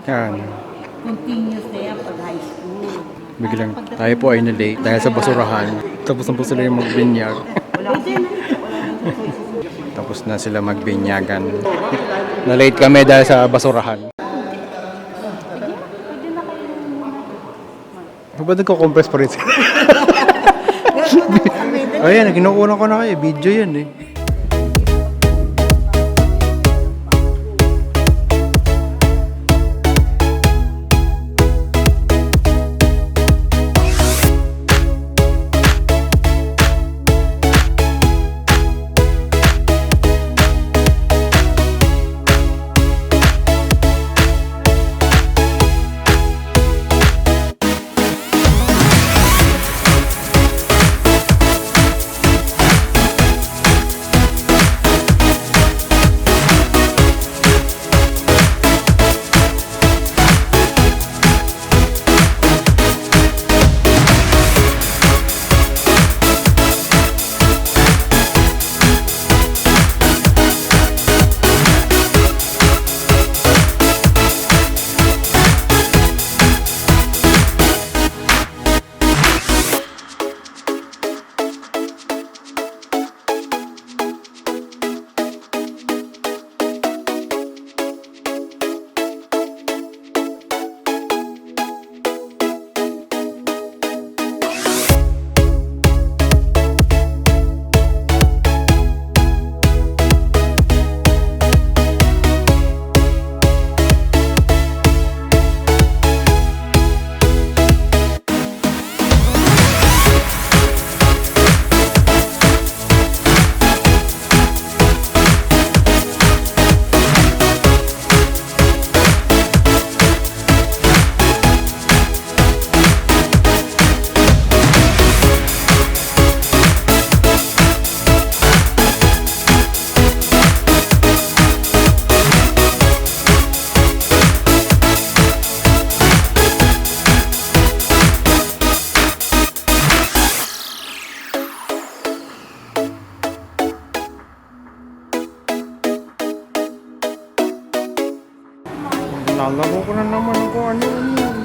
Yan. Continuous na yan pag high school. Biglang tayo po ay na-late dahil sa basurahan. Tapos na po sila yung magbinyag. Tapos na sila magbinyagan. Na-late kami dahil sa basurahan. Ba't nagko-compress pa rin sila? Ayan, kinukunan ko na kayo. Video yan eh. Nalaro ko na naman kung ano yun.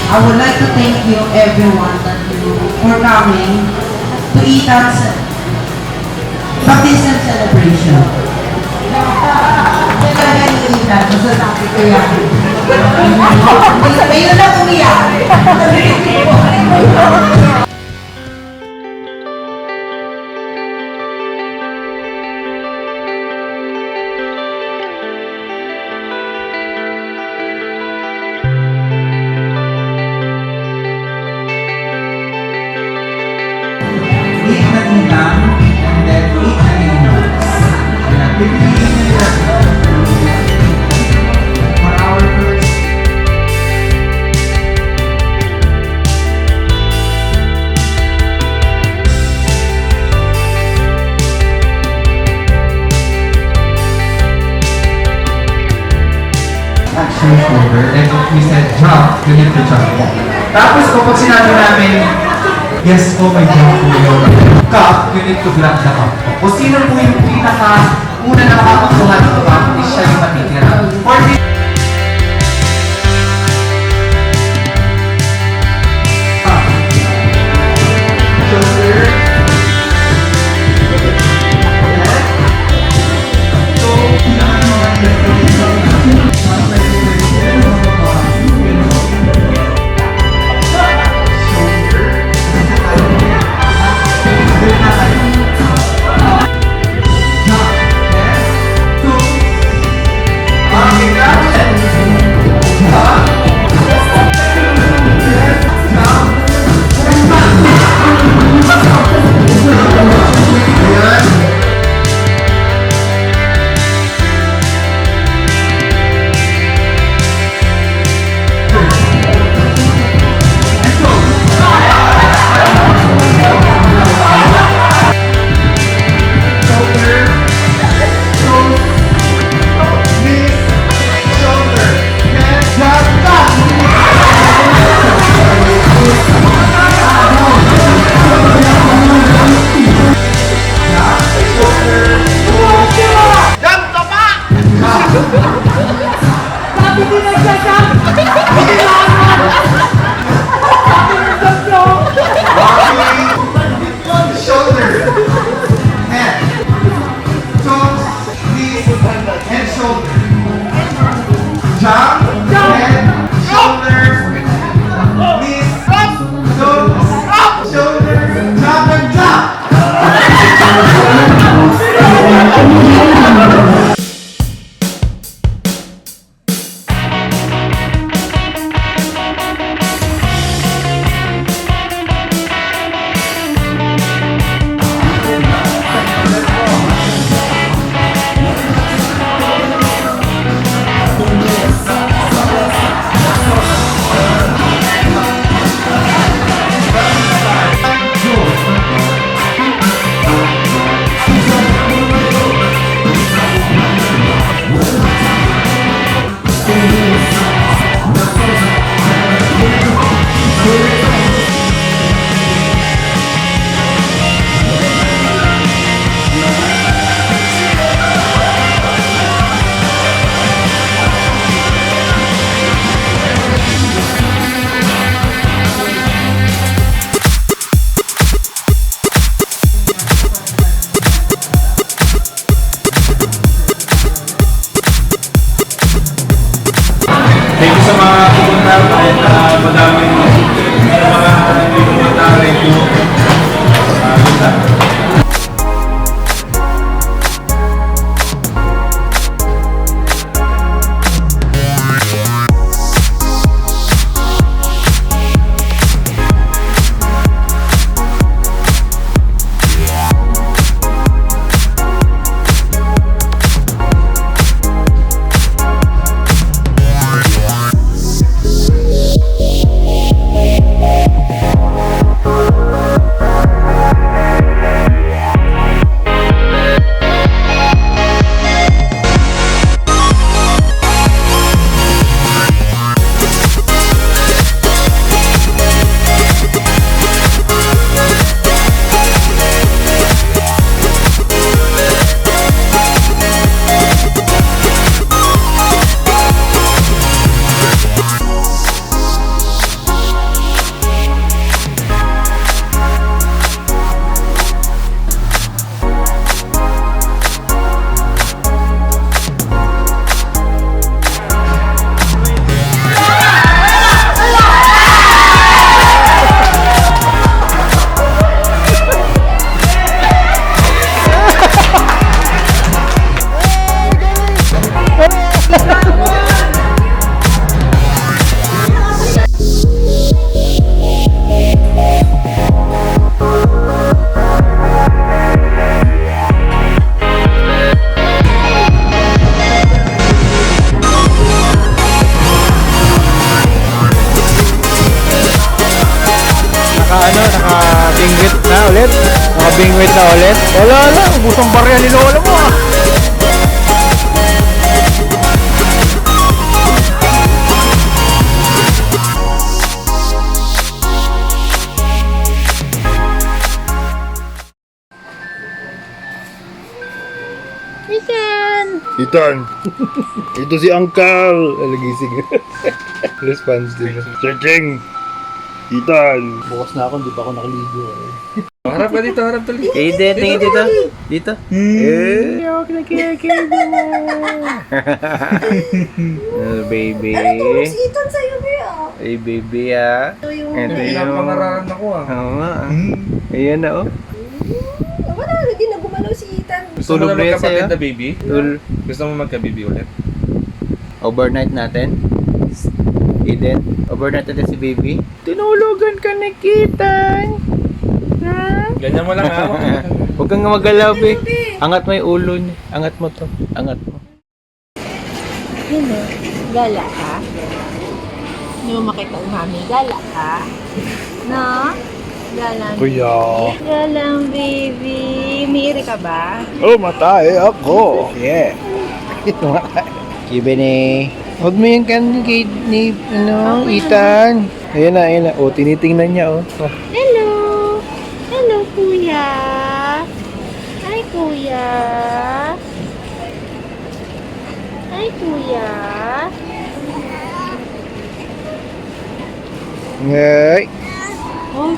I would like to thank you everyone for coming to eat our baptism celebration. Masasabi ko yan. Ngayon lang umiyak. 8 na inang, and then 8 na inang. Ayan, pipiliin nyo nila. For our first action shoulder, and if we said jump, you need to jump. Tapos kapag sinabi namin, yes po, may jump po yun. Cup, you need to grab the cup. O sino po yung una na makakuha ng cup, is siya yung matitira. For the shoulder. So, kailangan mo Okay, got it. Nakabingwit na ulit. Nakabingwit na ulit. Wala, ubusang barya ni Lola mo ah. Itan, ito si Uncle. Alagising. Response din. Cheng, Itan. Bukas na ako, hindi pa ako nakaligo. Harap ka dito, harap tuloy. Tingin dito. Dito. Huwag na kaya mo. Oh, baby. Iton sa'yo, Bea. Ay, baby ah. Ito yung... Ito yung... Pangararan ako ah. Oo nga. Ayan na oh. Wala, hindi na gumalaw si Ethan. Gusto mo Tulog na na yan magkapatid sa'yo? na baby? Gusto mo magka-baby ulit? Overnight natin. Eden, overnight natin si baby. Tinulugan ka na kita. Ha? Ganyan mo lang ha. Huwag kang magalaw, be. Angat mo yung ulo niya. Angat mo to. Angat mo. Yun o, gala ka? Hindi mo makita ang mami, gala ka? No? Galang Kuya. Galang baby. Umiiri ka ba? Oh, matay ako. Yeah. Kibe ni. Huwag mo yung kay ni, Ethan. Ayan na. O, tinitingnan niya, oh. Hello! Hello, kuya! Hi, kuya! Hi, kuya! Ngay. Oh,